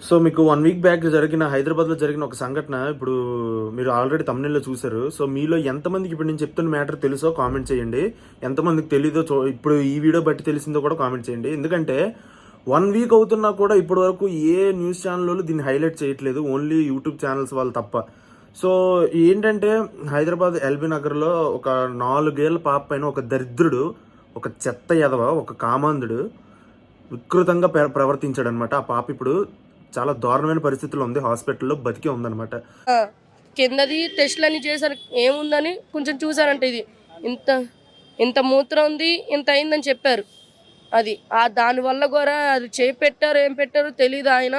So మీకు 1 week back జరిగిన హైదరాబాద్‌లో జరిగిన ఒక సంఘటన ఇప్పుడు మీరు ఆల్రెడీ థంబ్‌నెయిల్‌లో చూసారు. సో మీలో ఎంతమందికి ఇప్పుడు నేను చెప్తున్న మ్యాటర్ తెలుసో కామెంట్ చేయండి. ఎంతమందికి తెలీదో ఇప్పుడు ఈ వీడియో బట్టి తెలిసిందో కూడా కామెంట్ చేయండి. ఎందుకంటే 1 వీక్ అవుతున్నా కూడా ఇప్పటివరకు ఏ న్యూస్ ఛానెల్‌లోళ్ళు దీన్ని హైలైట్ చేయట్లేదు. ఓన్లీ యూట్యూబ్ ఛానెల్స్ వాళ్ళు తప్ప. సో ఏంటంటే హైదరాబాద్ ఎల్బీ నగర్‌లో ఒక 4 ఏళ్ల పాప పైన ఒక దరిద్రుడు, ఒక చెత్త ఎదవ, ఒక కామాంధుడు వికృతంగా ప్రవర్తించాడనమాట. ఆ పాప ఇప్పుడు చాలా దారుణమైన పరిస్థితుల్లో ఉంది. హాస్పిటల్లో బతికే ఉందన్నమాట. కిందది టెస్ట్లన్నీ చేశారు, ఏముందని కొంచెం చూసారంటే ఇది ఇంత ఇంత మూత్రం ఉంది, ఇంత అయిందని చెప్పారు. అది దానివల్ల కూడా అది చేయి పెట్టారు, ఏం పెట్టారో తెలియదు. ఆయన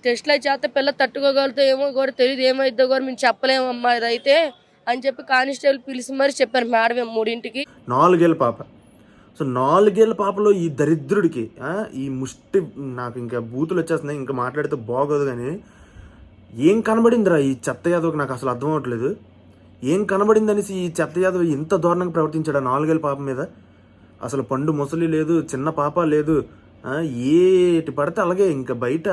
టెస్ట్లు అయి చేస్తే పిల్ల తట్టుకోగలుగుతా ఏమో కూడా తెలియదు, ఏమైద్దో కూడా మేము చెప్పలేమమ్మా ఇదైతే అని చెప్పి కానిస్టేబుల్ పిలిచి మరి చెప్పారు మేడమే 3ంటికి. 4 ఏళ్ళ పాప. సో 4 ఏళ్ళ పాపలో ఈ దరిద్రుడికి ఈ ముష్టి, నాకు ఇంకా బూతులు వచ్చేస్తున్నాయి, ఇంకా మాట్లాడితే బాగోదు. కానీ ఏం కనబడిందిరా ఈ చెత్త యాదవ్కి, నాకు అసలు అర్థం అవ్వట్లేదు. ఏం కనబడిందనేసి ఈ చెత్త యాదవ్ ఇంత దారుణంగా ప్రవర్తించాడు ఆ 4 ఏళ్ళ పాప మీద. అసలు పండు ముసలి లేదు, చిన్న పాప లేదు, ఏటి పడితే అలాగే. ఇంకా బయట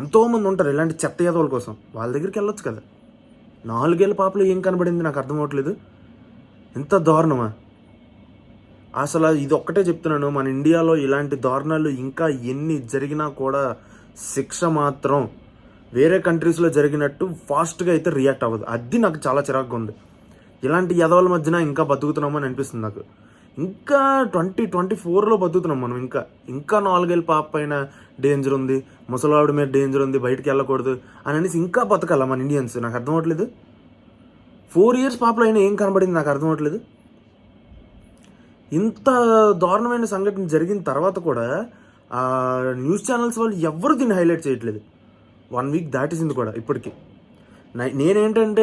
ఎంతోమంది ఉంటారు ఇలాంటి చెత్త యాదవుల కోసం, వాళ్ళ దగ్గరికి వెళ్ళొచ్చు కదా. 4 ఏళ్ళ పాపలో ఏం కనబడింది నాకు అర్థం అవ్వట్లేదు. ఎంత దారుణమా అసలు. ఇది ఒక్కటే చెప్తున్నాను, మన ఇండియాలో ఇలాంటి దారుణాలు ఇంకా ఎన్ని జరిగినా కూడా శిక్ష మాత్రం వేరే కంట్రీస్లో జరిగినట్టు ఫాస్ట్గా అయితే రియాక్ట్ అవ్వదు. అది నాకు చాలా చిరాకుగా ఉంది. ఇలాంటి యదవల మధ్యన ఇంకా బతుకుతున్నామని అనిపిస్తుంది నాకు. ఇంకా 2024లో బతుకుతున్నాం మనం. ఇంకా 4 ఏళ్ళ పాప పైన డేంజర్ ఉంది, ముసలావిడ మీద డేంజర్ ఉంది, బయటికి వెళ్ళకూడదు అని అనేసి ఇంకా బతకాల మన ఇండియన్స్. నాకు అర్థం అవ్వట్లేదు. 4 years పాపలో అయినా ఏం కనబడింది నాకు అర్థం అవ్వట్లేదు. ఇంత దారుణమైన సంఘటన జరిగిన తర్వాత కూడా న్యూస్ ఛానల్స్ వాళ్ళు ఎవ్వరు దీన్ని హైలైట్ చేయట్లేదు. 1 వీక్ దాటేసింది కూడా ఇప్పటికీ. నేనేంటంటే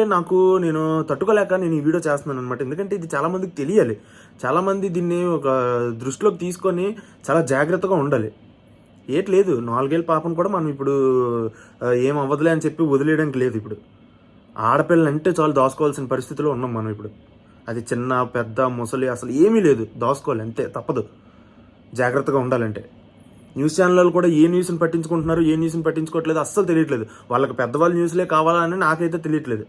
నేను తట్టుకోలేక నేను ఈ వీడియో చేస్తున్నాను అనమాట. ఎందుకంటే ఇది చాలామందికి తెలియాలి. చాలామంది దీన్ని ఒక దృష్టిలోకి తీసుకొని చాలా జాగ్రత్తగా ఉండాలి. ఏటి లేదు, 4 ఏళ్ళ పాపను కూడా మనం ఇప్పుడు ఏం అవ్వదులే అని చెప్పి వదిలేయడానికి లేదు. ఇప్పుడు ఆడపిల్లలంటే చాలా దాచుకోవాల్సిన పరిస్థితిలో ఉన్నాం మనం ఇప్పుడు. అది చిన్న పెద్ద ముసలి అసలు ఏమీ లేదు, దాచుకోవాలి అంతే, తప్పదు జాగ్రత్తగా ఉండాలంటే. న్యూస్ ఛానళ్ళు కూడా ఏ న్యూస్ని పట్టించుకుంటున్నారు, ఏ న్యూస్ని పట్టించుకోవట్లేదు అస్సలు తెలియట్లేదు. వాళ్ళకి పెద్దవాళ్ళ న్యూస్లే కావాలని నాకైతే తెలియట్లేదు.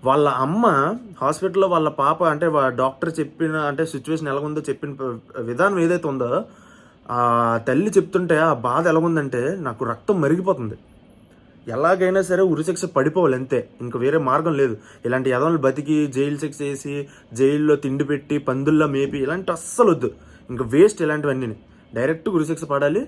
వాళ్ళ అమ్మ హాస్పిటల్లో వాళ్ళ పాప అంటే డాక్టర్ చెప్పిన అంటే సిచ్యువేషన్ ఎలాగుందో చెప్పిన విధానం ఏదైతే ఉందో ఆ తల్లి చెప్తుంటే ఆ బాధ ఎలాగుందంటే నాకు రక్తం మరిగిపోతుంది. ఎలాగైనా సరే ఉరిశిక్ష పడిపోవాలి అంతే, ఇంక వేరే మార్గం లేదు. ఇలాంటి యదవలు బతికి జైలు శిక్ష వేసి జైల్లో తిండి పెట్టి పందుల్లో మేపి ఇలాంటి అస్సలు వద్దు. ఇంకా వేస్ట్ ఇలాంటివన్నీ. డైరెక్ట్ ఉరిశిక్ష పడాలి.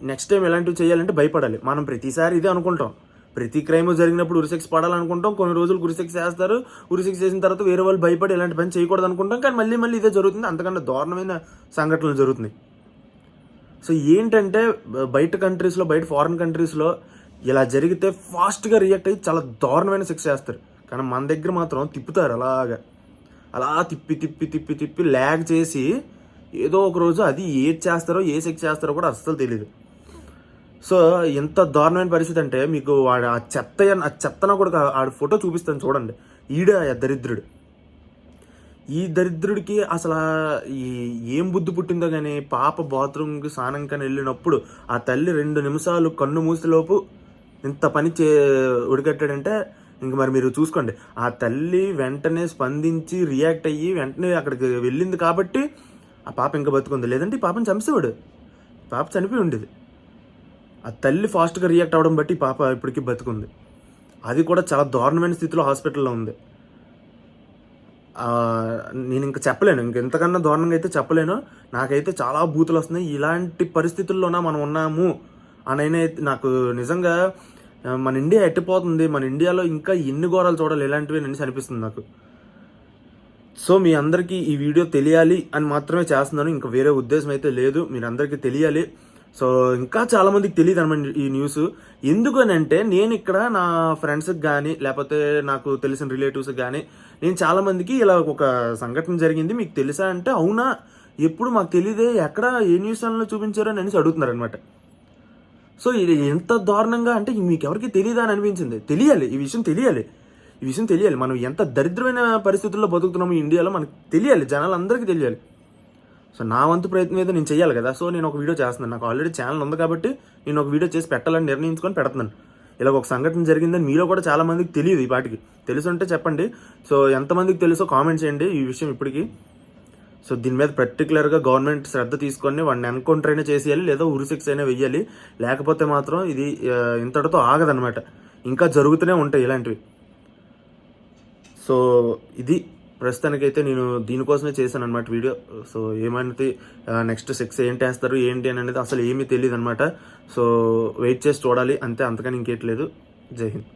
నెక్స్ట్ టైం ఇలాంటివి చేయాలంటే భయపడాలి. మనం ప్రతిసారి ఇదే అనుకుంటాం, ప్రతి క్రైమ్ జరిగినప్పుడు ఉరిశిక్ష పడాలనుకుంటాం. కొన్ని రోజులు ఉరిశిక్ష చేస్తారు, ఉరిశిక్ష చేసిన తర్వాత వేరే వాళ్ళు భయపడి ఇలాంటి పని చేయకూడదు అనుకుంటాం. కానీ మళ్ళీ ఇదే జరుగుతుంది. అంతకన్నా దారుణమైన సంఘటనలు జరుగుతున్నాయి. సో ఏంటంటే బయట కంట్రీస్లో, బయట ఫారిన్ కంట్రీస్లో ఇలా జరిగితే ఫాస్ట్గా రియాక్ట్ అయ్యి చాలా దారుణమైన శిక్ష చేస్తారు. కానీ మన దగ్గర మాత్రం తిప్పుతారు అలా తిప్పి ల్యాగ్ చేసి ఏదో ఒక రోజు అది ఏది చేస్తారో ఏ శిక్ష చేస్తారో కూడా అస్సలు తెలియదు. సో ఎంత దారుణమైన పరిస్థితి అంటే మీకు వాడు ఆ చెత్తన కూడా ఆడ ఫోటో చూపిస్తాను చూడండి. దరిద్రుడు, ఈ దరిద్రుడికి అసలు ఏం బుద్ధి పుట్టిందో కానీ పాప బాత్రూమ్కి స్నానం కానీ వెళ్ళినప్పుడు ఆ తల్లి 2 నిమిషాలు కన్ను మూసేలోపు ఇంత పని ఉడికట్టాడంటే ఇంక మరి మీరు చూసుకోండి. ఆ తల్లి వెంటనే స్పందించి రియాక్ట్ అయ్యి వెంటనే అక్కడికి వెళ్ళింది కాబట్టి ఆ పాప ఇంకా బతుకుంది. లేదంటే ఈ పాపని చంపేవాడు, పాప చనిపోయి ఉండేది. ఆ తల్లి ఫాస్ట్గా రియాక్ట్ అవ్వడం బట్టి పాప ఇప్పటికీ బతుకుంది. అది కూడా చాలా దారుణమైన స్థితిలో హాస్పిటల్లో ఉంది. నేను ఇంకా చెప్పలేను, ఇంకెంతకన్నా దారుణంగా అయితే చెప్పలేను. నాకైతే చాలా బూతులు వస్తున్నాయి. ఇలాంటి పరిస్థితుల్లోనా మనం ఉన్నాము అని నాకు నిజంగా మన ఇండియా ఎట్టిపోతుంది, మన ఇండియాలో ఇంకా ఎన్ని ఘోరాలు చూడాలి ఇలాంటివి అనేసి అనిపిస్తుంది నాకు. సో మీ అందరికీ ఈ వీడియో తెలియాలి అని మాత్రమే చేస్తున్నాను, ఇంకా వేరే ఉద్దేశం అయితే లేదు. మీరు అందరికీ తెలియాలి. సో ఇంకా చాలామందికి తెలియదు అనమాట ఈ న్యూస్. ఎందుకని అంటే నేను ఇక్కడ నా ఫ్రెండ్స్కి కానీ లేకపోతే నాకు తెలిసిన రిలేటివ్స్కి కానీ నేను చాలామందికి ఇలా ఒక సంఘటన జరిగింది మీకు తెలుసా అంటే అవునా ఎప్పుడు మాకు తెలియదే, ఎక్కడ ఏ న్యూస్ ఛానల్లో చూపించారో అని అనేసి అడుగుతున్నారు అనమాట. సో ఇది ఎంత దారుణంగా అంటే మీకు ఎవరికి తెలియదా అని అనిపించింది. తెలియాలి, ఈ విషయం తెలియాలి. మనం ఎంత దరిద్రమైన పరిస్థితుల్లో బతుకుతున్నాము ఇండియాలో మనకు తెలియాలి, జనాలందరికీ తెలియాలి. సో నా వంతు ప్రయత్నం ఏదో నేను చెయ్యాలి కదా. సో నేను ఒక వీడియో చేస్తున్నాను. నాకు ఆల్రెడీ ఛానల్ ఉంది కాబట్టి నేను ఒక వీడియో చేసి పెట్టాలని నిర్ణయించుకొని పెడుతున్నాను. ఇలా ఒక సంఘటన జరిగిందని మీలో కూడా చాలా మందికి తెలియదు. ఈ పాటికి తెలుసుంటే చెప్పండి. సో ఎంతమందికి తెలుసో కామెంట్ చేయండి ఈ విషయం ఇప్పటికి. సో దీని మీద పర్టికులర్గా గవర్నమెంట్ శ్రద్ధ తీసుకొని వాడిని ఎన్కౌంటర్ అయినా చేసేయాలి, లేదా ఉరిశిక్ష అయినా వెయ్యాలి. లేకపోతే మాత్రం ఇది ఇంతటితో ఆగదనమాట, ఇంకా జరుగుతూనే ఉంటాయి ఇలాంటివి. సో ఇది ప్రస్తుతానికైతే నేను దీనికోసమే చేశాను అనమాట వీడియో. సో ఏమైనా నెక్స్ట్ 6 ఏంటి వేస్తారు ఏంటి అని అనేది అసలు ఏమీ తెలియదు అనమాట. సో వెయిట్ చేసి చూడాలి అంతే, అంతకని ఇంకేట్లేదు. జై హింద్.